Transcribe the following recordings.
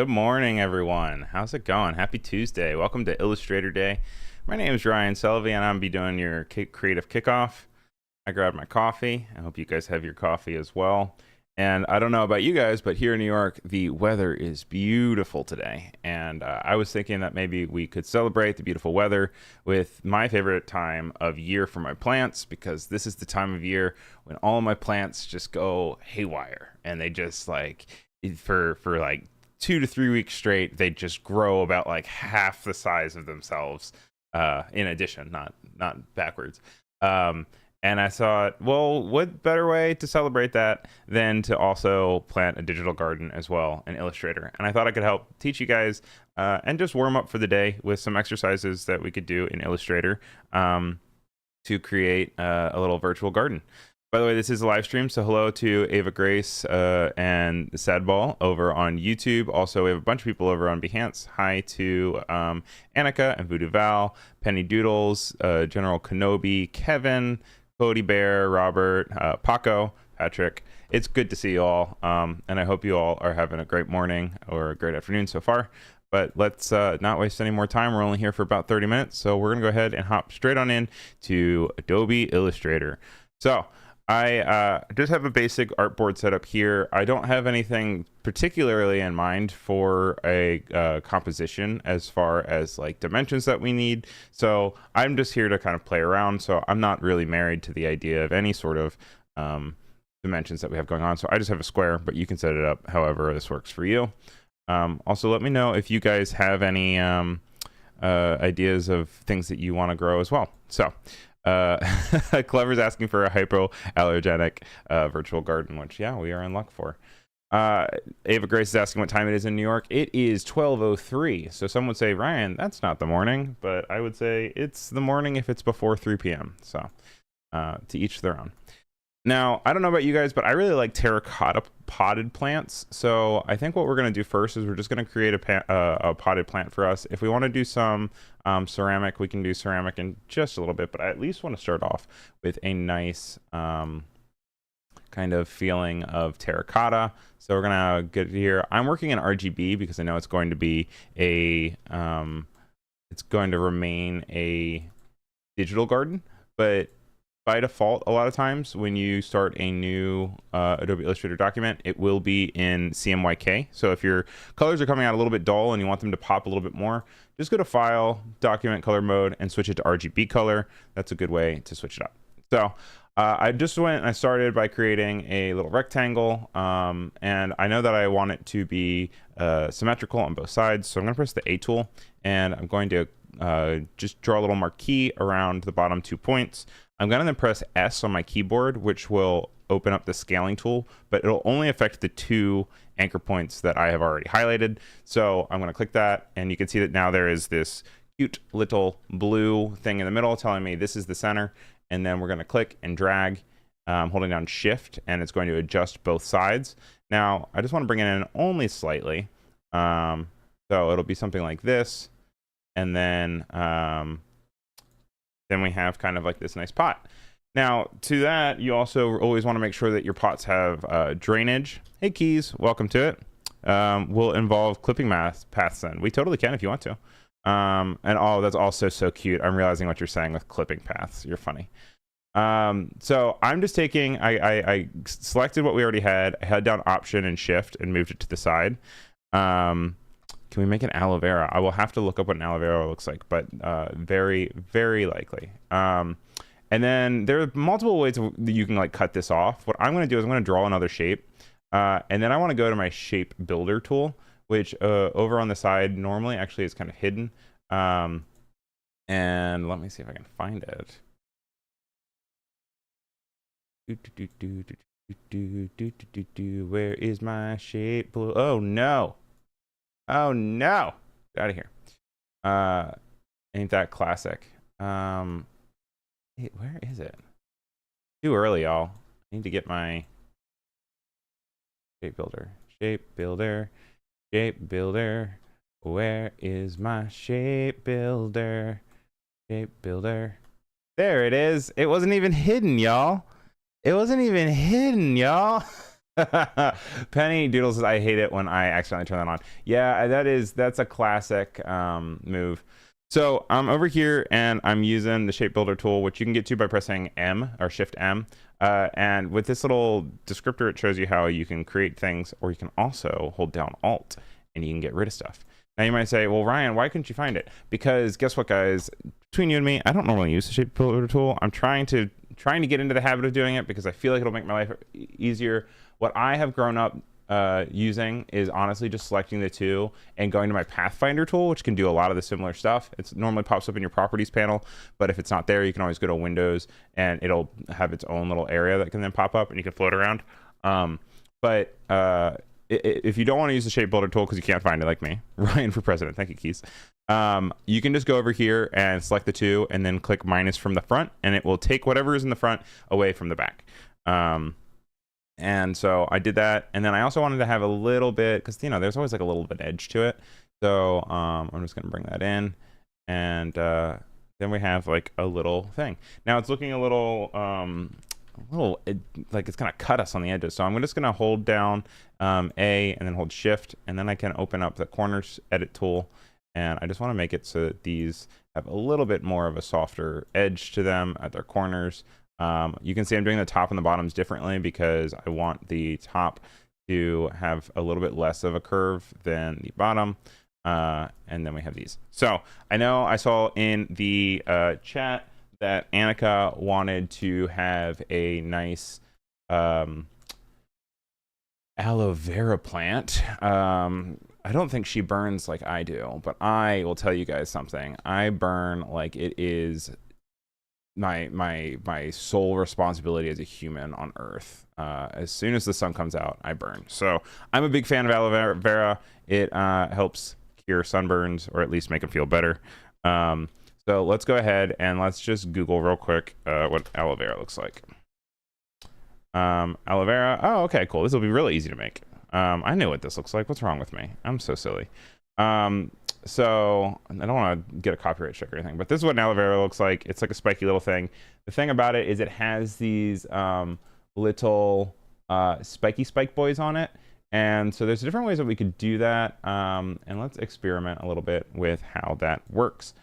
Good morning, everyone. How's it going? Happy Tuesday. Welcome to Illustrator Day. My name is Ryan Selvy, and I'm be doing your creative kickoff. I grabbed my coffee. I hope you guys have your coffee as well. And I don't know about you guys, but here in New York, the weather is beautiful today. And I was thinking that maybe we could celebrate the beautiful weather with my favorite time of year for my plants, because this is the time of year when all of my plants just go haywire, and they just like for like 2 to 3 weeks straight, they just grow about like half the size of themselves. In addition, not backwards. And I thought, well, what better way to celebrate that than to also plant a digital garden as well in Illustrator? And I thought I could help teach you guys and just warm up for the day with some exercises that we could do in Illustrator to create a little virtual garden. By the way, this is a live stream, so hello to Ava Grace and Sadball over on YouTube. Also, we have a bunch of people over on Behance. Hi to Annika and Voodoo Val, Penny Doodles, General Kenobi, Kevin, Cody Bear, Robert, Paco, Patrick. It's good to see you all, and I hope you all are having a great morning or a great afternoon so far. But let's not waste any more time. We're only here for about 30 minutes, so we're going to go ahead and hop straight on in to Adobe Illustrator. So I just have a basic artboard set up here. I don't have anything particularly in mind for a composition as far as like dimensions that we need. So I'm just here to kind of play around. So I'm not really married to the idea of any sort of dimensions that we have going on. So I just have a square, but you can set it up however this works for you. Also, let me know if you guys have any ideas of things that you want to grow as well. So Clever's asking for a hypoallergenic virtual garden, which we are in luck for. Ava Grace is asking what time it is in New York. It is 12:03. So some would say, Ryan, that's not the morning, but I would say it's the morning if it's before 3 p.m. So to each their own. Now, I don't know about you guys, but I really like terracotta potted plants. So I think what we're going to do first is we're just going to create a potted plant for us. If we want to do some ceramic, we can do ceramic in just a little bit, but I at least want to start off with a nice kind of feeling of terracotta. So we're going to get here. I'm working in RGB because I know it's going to be it's going to remain a digital garden, but by default, a lot of times when you start a new Adobe Illustrator document, it will be in CMYK. So if your colors are coming out a little bit dull and you want them to pop a little bit more, just go to File, Document Color Mode, and switch it to RGB color. That's a good way to switch it up. So I just went and I started by creating a little rectangle, and I know that I want it to be symmetrical on both sides. So I'm going to press the A tool, and I'm going to just draw a little marquee around the bottom 2 points. I'm going to then press S on my keyboard, which will open up the scaling tool, but it'll only affect the 2 anchor points that I have already highlighted. So I'm going to click that, and you can see that now there is this cute little blue thing in the middle telling me this is the center. And then we're going to click and drag, holding down Shift, and it's going to adjust both sides. Now, I just want to bring it in only slightly. So it'll be something like this. And then we have kind of like this nice pot. Now, to that, you also always want to make sure that your pots have drainage. Hey, Keys, welcome to it. We'll involve clipping paths then. We totally can if you want to. And oh, that's also so cute. I'm realizing what you're saying with clipping paths. You're funny. So I'm just taking, I selected what we already had. I held down Option and Shift and moved it to the side. Can we make an aloe vera? I will have to look up what an aloe vera looks like, but very, very likely. And then there are multiple ways that you can like cut this off. What I'm going to do is I'm going to draw another shape. And then I want to go to my shape builder tool, which over on the side normally actually is kind of hidden. And let me see if I can find it. Where is my shape? Oh no. Oh no. Get out of here. Ain't that classic? Where is it? Too early, y'all. I need to get my shape builder. Shape builder. Shape builder. Where is my shape builder? Shape builder. There it is. It wasn't even hidden, y'all. It wasn't even hidden, y'all. Penny Doodle says, I hate it when I accidentally turn that on. Yeah, that's a classic move. So I'm over here and I'm using the shape builder tool, which you can get to by pressing M or Shift M. And with this little descriptor, it shows you how you can create things, or you can also hold down Alt and you can get rid of stuff. Now you might say, well, Ryan, why couldn't you find it? Because guess what, guys? Between you and me, I don't normally use the shape builder tool. I'm trying to get into the habit of doing it because I feel like it'll make my life easier. What I have grown up using is honestly just selecting the two and going to my Pathfinder tool, which can do a lot of the similar stuff. It normally pops up in your properties panel, but if it's not there, you can always go to Windows and it'll have its own little area that can then pop up and you can float around. If you don't want to use the shape builder tool because you can't find it, like me, Ryan for president, thank you, Keys. You can just go over here and select the two and then click minus from the front, and it will take whatever is in the front away from the back. And so I did that, and then I also wanted to have a little bit, because there's always like a little bit edge to it. So I'm just gonna bring that in, and then we have like a little thing. Now it's looking a little like it's gonna cut us on the edges. So I'm just gonna hold down A and then hold Shift, and then I can open up the corners edit tool, and I just want to make it so that these have a little bit more of a softer edge to them at their corners. You can see I'm doing the top and the bottoms differently because I want the top to have a little bit less of a curve than the bottom. And then we have these. So I know I saw in the chat that Annika wanted to have a nice aloe vera plant. I don't think she burns like I do, but I will tell you guys something. I burn like it is my sole responsibility as a human on Earth. As soon as the sun comes out, I burn. So I'm a big fan of aloe vera. It helps cure sunburns, or at least make them feel better. So let's go ahead and let's just Google real quick what aloe vera looks like. Aloe vera. Oh, okay, cool. This will be really easy to make. I know what this looks like. What's wrong with me? I'm so silly. So I don't want to get a copyright strike or anything, but this is what an aloe vera looks like. It's like a spiky little thing. The thing about it is it has these little spiky spike boys on it. And so there's different ways that we could do that. And let's experiment a little bit with how that works.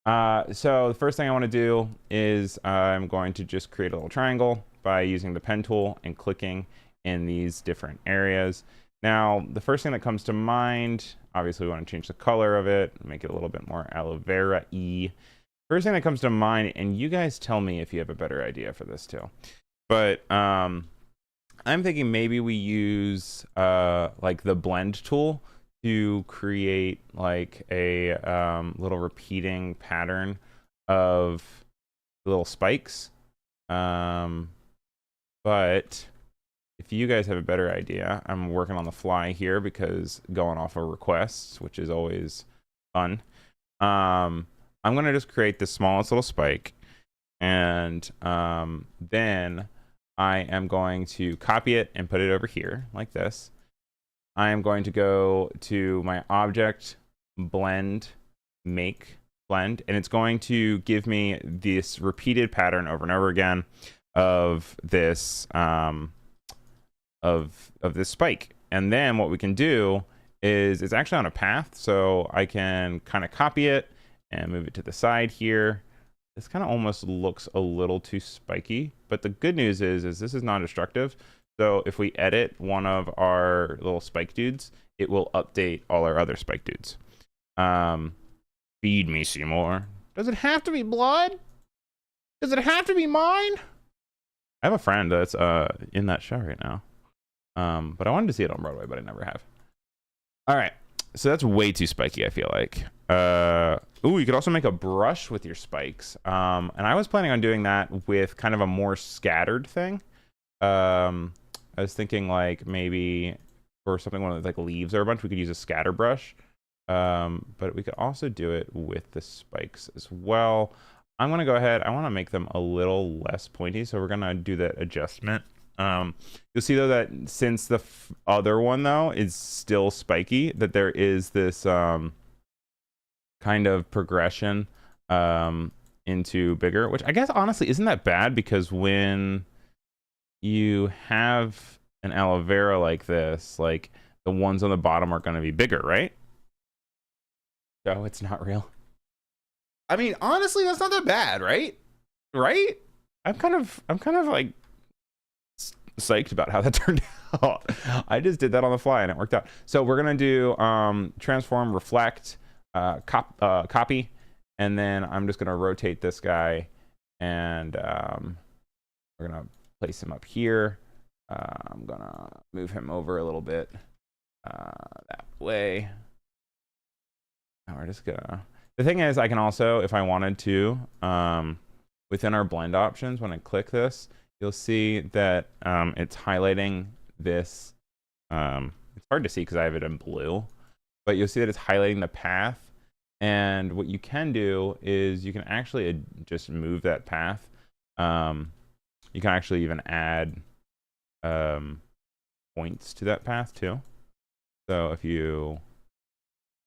So the first thing I want to do is I'm going to just create a little triangle by using the pen tool and clicking in these different areas. Now, the first thing that comes to mind, obviously we want to change the color of it, make it a little bit more aloe vera-y. First thing that comes to mind, and you guys tell me if you have a better idea for this too, but I'm thinking maybe we use like the blend tool to create like a little repeating pattern of little spikes. But if you guys have a better idea, I'm working on the fly here because going off of requests, which is always fun. I'm gonna just create the smallest little spike, and then I am going to copy it and put it over here like this. I am going to go to my object, blend, make, blend, and it's going to give me this repeated pattern over and over again of this of this spike. And then what we can do is it's actually on a path, so I can kind of copy it and move it to the side here. This kind of almost looks a little too spiky, but the good news is this is non-destructive. So if we edit one of our little spike dudes, it will update all our other spike dudes. Feed me, Seymour. Does it have to be blood? Does it have to be mine? I have a friend that's in that show right now. But I wanted to see it on Broadway, but I never have. All right, so that's way too spiky, I feel like. Ooh, you could also make a brush with your spikes. And I was planning on doing that with kind of a more scattered thing. I was thinking like maybe for something with like leaves or a bunch, we could use a scatter brush. But we could also do it with the spikes as well. I'm gonna go ahead, I wanna make them a little less pointy, so we're gonna do that adjustment. You'll see though that since the other one though is still spiky, that there is this kind of progression into bigger, which I guess honestly isn't that bad, because when you have an aloe vera like this, like the ones on the bottom are going to be bigger, right? So it's not real. I mean, honestly, that's not that bad, right? Right? I'm kind of like psyched about how that turned out. I just did that on the fly and it worked out. So we're gonna do transform, reflect, copy, and then I'm just gonna rotate this guy, and we're gonna place him up here. I'm gonna move him over a little bit that way. Now we're just gonna. The thing is, I can also, if I wanted to, within our blend options, when I click this, you'll see that it's highlighting this. It's hard to see because I have it in blue, but you'll see that it's highlighting the path. And what you can do is you can actually just move that path. You can actually even add points to that path too. So if you,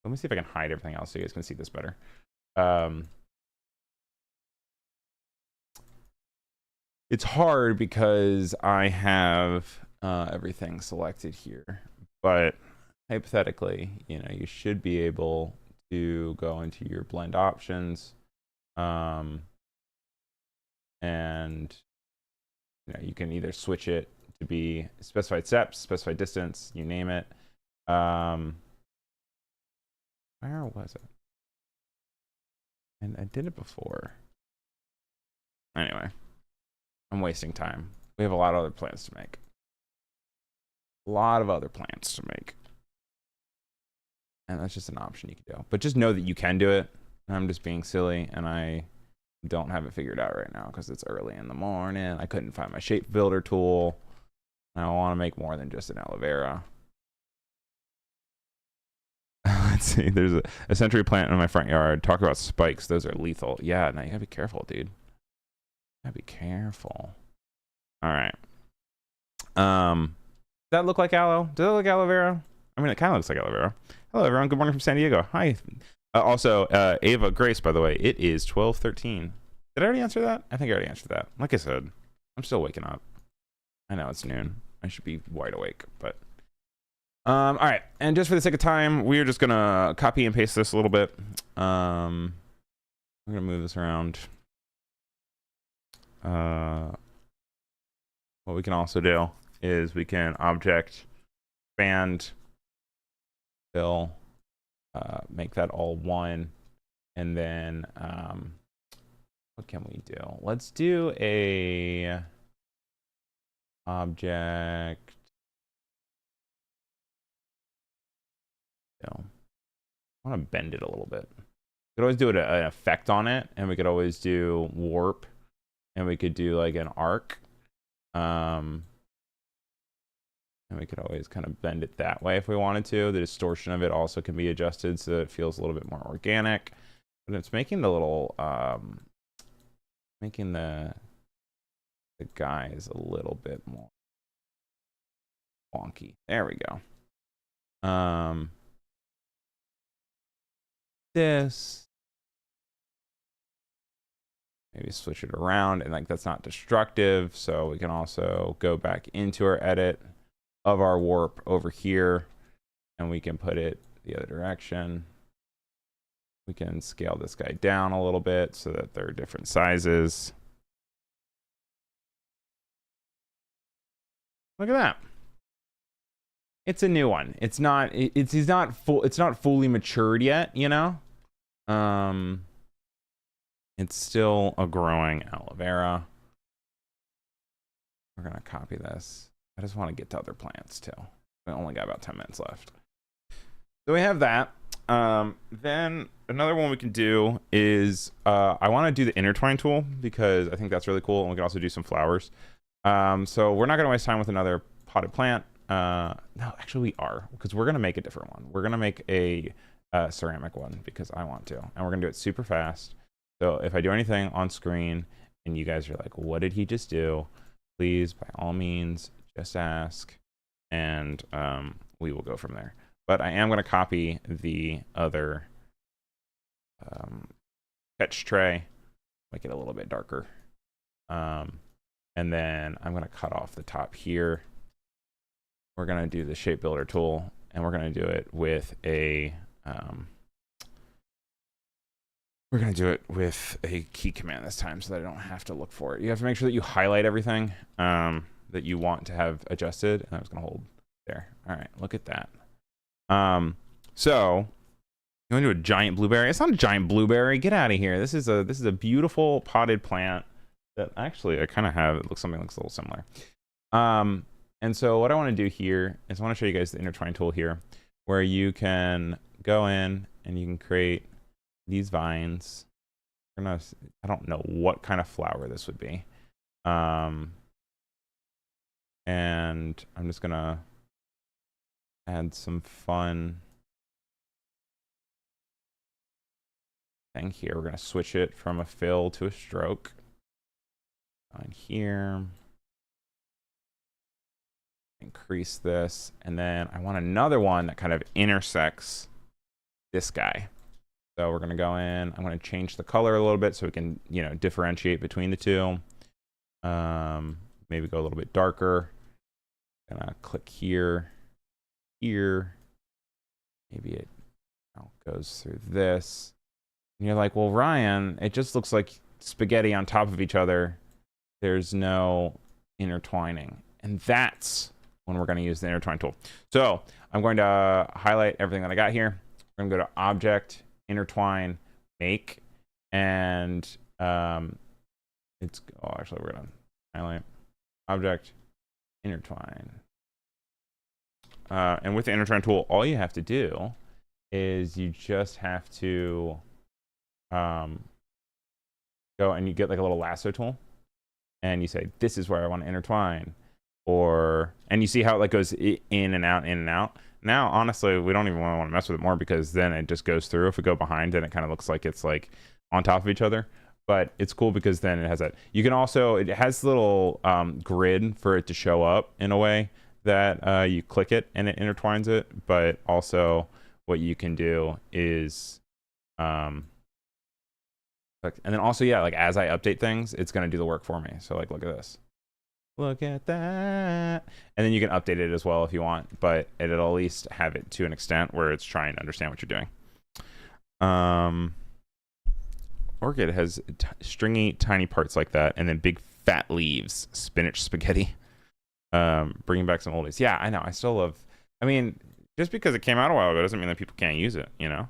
let me see if I can hide everything else so you guys can see this better. It's hard because I have everything selected here, but hypothetically, you know, you should be able to go into your blend options, and you know, you can either switch it to be specified steps, specified distance, you name it. Where was it? And I did it before. Anyway, I'm wasting time. We have a lot of other plans to make. A lot of other plans to make. And that's just an option you can do. But just know that you can do it. I'm just being silly, and I don't have it figured out right now because it's early in the morning. I couldn't find my shape builder tool. I want to make more than just an aloe vera. Let's see. There's a century plant in my front yard. Talk about spikes. Those are lethal. Yeah, now you gotta be careful, dude. You gotta be careful. All right. Does that look like aloe? Does it look like aloe vera? I mean, it kind of looks like aloe vera. Hello, everyone. Good morning from San Diego. Hi. Also, Ava Grace, by the way, it is 12:13. Did I already answer that? I think I already answered that. Like I said, I'm still waking up. I know it's noon. I should be wide awake, but all right. And just for the sake of time, we're just gonna copy and paste this a little bit. I'm gonna move this around. What we can also do is we can object, expand, fill, make that all one, and then what can we do? Let's do a object. I want to bend it a little bit. We could always do an effect on it, and we could always do warp, and we could do like an arc. And we could always kind of bend it that way if we wanted to. The distortion of it also can be adjusted so that it feels a little bit more organic. But it's making the little, making the guys a little bit more wonky. There we go. This. Maybe switch it around, and like that's not destructive. So we can also go back into our edit of our warp over here, and we can put it the other direction. We can scale this guy down a little bit so that they're different sizes. Look at that. It's a new one. It's not fully matured yet, you know? It's still a growing aloe vera. We're gonna copy this. I just want to get to other plants too. We only got about 10 minutes left. So we have that. Then another one we can do is I want to do the Intertwine tool because I think that's really cool, and we can also do some flowers. So we're not gonna waste time with another potted plant. No, actually we are, because we're gonna make a different one. We're gonna make a ceramic one because I want to, and we're gonna do it super fast. So if I do anything on screen and you guys are like, what did he just do? Please, by all means, just ask, and we will go from there. But I am going to copy the other fetch tray, make it a little bit darker. And then I'm going to cut off the top here. we're going to do the shape builder tool, and we're going to do it with a key command this time so that I don't have to look for it. You have to make sure that you highlight everything that you want to have adjusted, and I'm just going to hold there. All right, look at that. So you want to do a giant blueberry? It's not a giant blueberry. Get out of here. This is a beautiful potted plant that actually I kind of have. It looks a little similar. And so what I want to do here is I want to show you guys the intertwine tool here, where you can go in and you can create these vines. I don't know what kind of flower this would be. And I'm just gonna add some fun thing here. We're gonna switch it from a fill to a stroke on here. Increase this, and then I want another one that kind of intersects this guy. So we're gonna go in. I'm gonna change the color a little bit so we can, you know, differentiate between the two. Maybe go a little bit darker. Gonna click here, here. Maybe it goes through this. And you're like, well, Ryan, it just looks like spaghetti on top of each other. There's no intertwining, and that's when we're going to use the intertwine tool. So I'm going to highlight everything that I got here. I'm going to go to Object, Intertwine, Make, and actually we're going to highlight Object, Intertwine. And with the intertwine tool, all you have to do is you just have to go and you get like a little lasso tool, and you say, this is where I want to intertwine. And you see how it like goes in and out, in and out. Now, honestly, we don't even want to mess with it more, because then it just goes through. If we go behind, then it kind of looks like it's like on top of each other. But it's cool because then it has that. You can also, it has little grid for it to show up in a way that you click it and it intertwines it. But also what you can do is, and then also, yeah, like as I update things, it's going to do the work for me. So like, look at this. Look at that. And then you can update it as well if you want, but it'll at least have it to an extent where it's trying to understand what you're doing. Orchid has stringy, tiny parts like that, and then big fat leaves, spinach spaghetti. Bringing back some oldies. Yeah, I know. I still love, I mean, just because it came out a while ago doesn't mean that people can't use it, you know?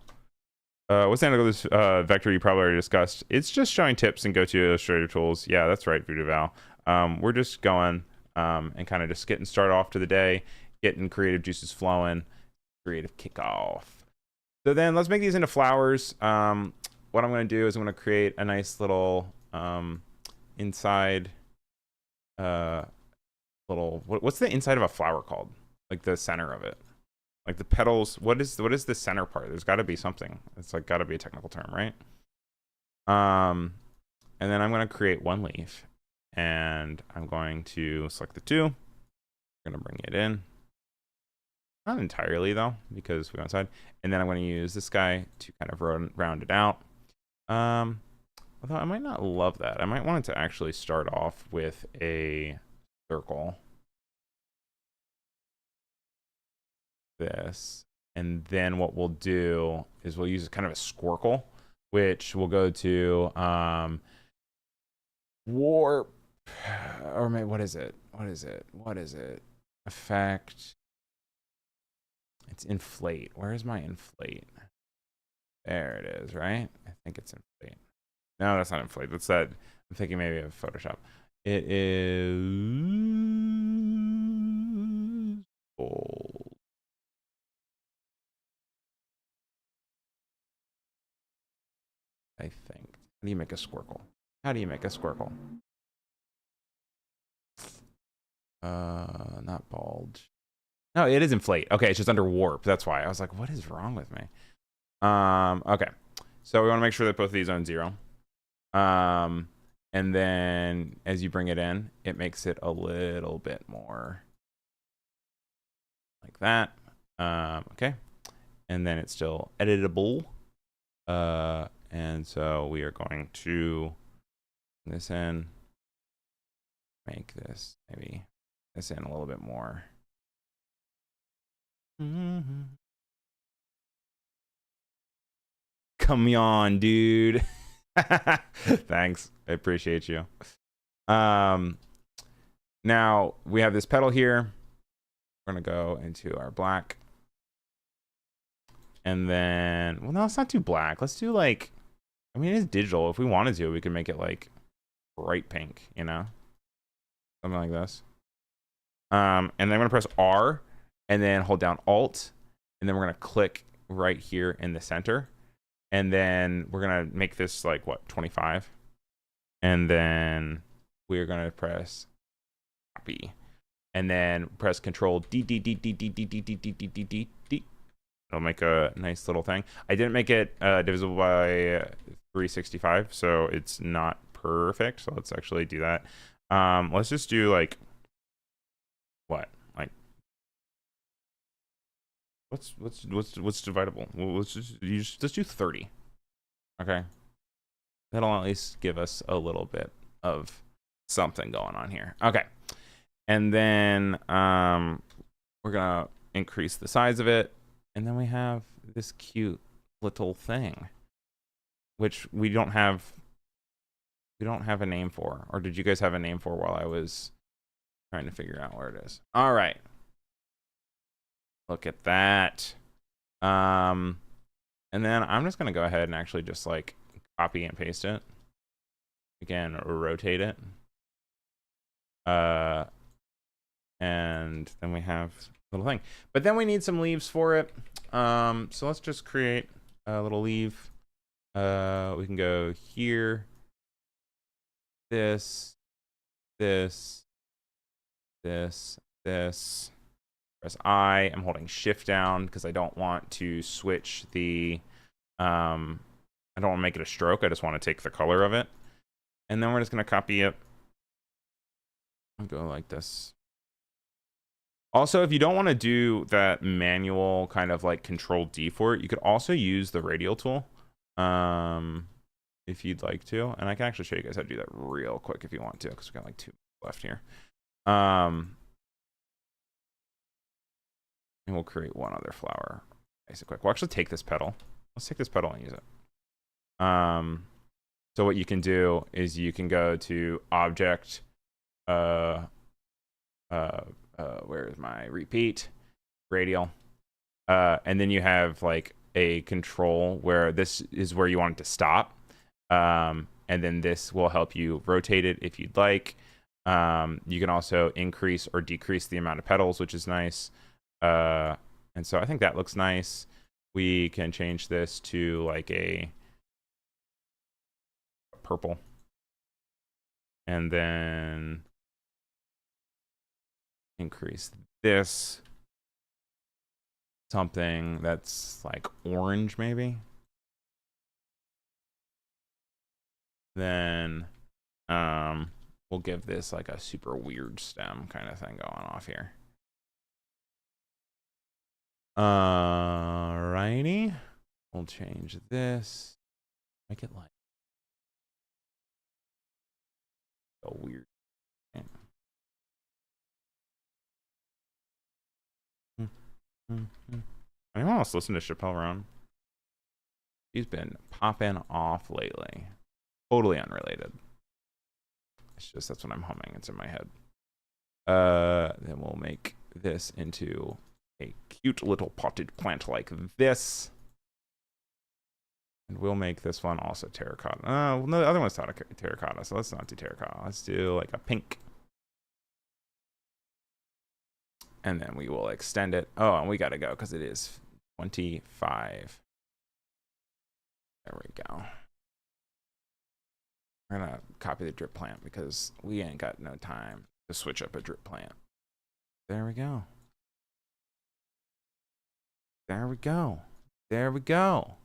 What's the end of this vector you probably already discussed? It's just showing tips and go-to Illustrator tools. Yeah, that's right, Voodoo Val. We're just going and kind of just getting started off to the day, getting creative juices flowing, creative kickoff. So then let's make these into flowers. What I'm going to do is I'm going to create a nice little inside what's the inside of a flower called? Like the center of it. Like the petals, what is the center part? There's got to be something. It's like got to be a technical term, right? And then I'm going to create one leaf, and I'm going to select the two. I'm going to bring it in. Not entirely though, because we go inside. And then I'm going to use this guy to kind of round it out. Although I might not love that. I might want it to actually start off with a circle. This, and then what we'll do is we'll use kind of a squircle, which will go to warp, or maybe what is it effect. It's inflate. Where is my inflate? There it is, right? I think it's inflate. No, that's not inflate. That's that. I'm thinking maybe of Photoshop. It is bold. I think. How do you make a squircle? How do you make a squircle? Not bulge. No, it is inflate. Okay, it's just under warp. That's why. I was like, what is wrong with me? Okay. So we want to make sure that both of these are on 0. And then as you bring it in, it makes it a little bit more like that. Okay. And then it's still editable. And so we are going to bring this in, make this maybe this in a little bit more. Come on, dude. Thanks. I appreciate you. Now we have this petal here. We're gonna go into our black. And then, well, no, it's not too black. Let's do like, I mean, it's digital. If we wanted to, we could make it like bright pink, you know? Something like this. And then I'm gonna press R and then hold down Alt. And then we're gonna click right here in the center. And then we're gonna make this like what, 25. And then we're gonna press copy. And then press Control D D D D D D D D D D D D D. It'll make a nice little thing. I didn't make it divisible by 365, so it's not perfect. So let's actually do that. Let's just do like what? Like what's dividable? Well, let's do 30. Okay. That'll at least give us a little bit of something going on here. Okay. And then we're gonna increase the size of it. And then we have this cute little thing, which we don't have a name for. Or did you guys have a name for while I was trying to figure out where it is? All right. Look at that. And then I'm just going to go ahead and actually just like copy and paste it. Again, rotate it. And then we have little thing, but then we need some leaves for it. So let's just create a little leaf. We can go here, this, press I. I'm holding shift down because I don't want to switch the I don't want to make it a stroke. I just want to take the color of it. And then we're just going to copy it. I'll go like this. Also, if you don't want to do that manual kind of like Control D for it, you could also use the Radial Tool if you'd like to. And I can actually show you guys how to do that real quick if you want to, because we got like 2 left here. And we'll create one other flower. Nice and quick. We'll actually take this petal. Let's take this petal and use it. So what you can do is you can go to Object, where is my repeat, radial, and then you have like a control where this is where you want it to stop, and then this will help you rotate it if you'd like. You can also increase or decrease the amount of petals, which is nice, and so I think that looks nice. We can change this to like a purple, and then increase this something that's like orange maybe. Then we'll give this like a super weird stem kind of thing going off here. Alrighty, we'll change this, make it like a weird thing. Anyone else listen to Chappelle Roan? He's been popping off lately. Totally unrelated. It's just that's what I'm humming. It's in my head. Then we'll make this into a cute little potted plant like this. And we'll make this one also terracotta. Well, no, the other one's terracotta, so let's not do terracotta. Let's do like a pink. And then we will extend it. Oh, and we got to go because it is 25. There we go. We're going to copy the drip plant because we ain't got no time to switch up a drip plant. There we go. There we go. There we go.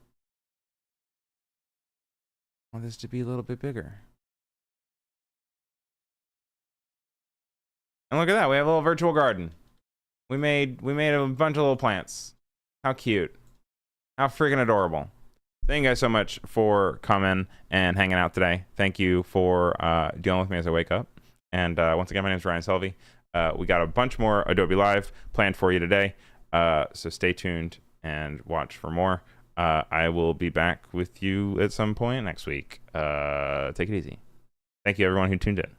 I want this to be a little bit bigger. And look at that. We have a little virtual garden. We made a bunch of little plants. How cute. How freaking adorable. Thank you guys so much for coming and hanging out today. Thank you for dealing with me as I wake up. And once again, my name is Ryan Selvy. We got a bunch more Adobe Live planned for you today. So stay tuned and watch for more. I will be back with you at some point next week. Take it easy. Thank you, everyone who tuned in.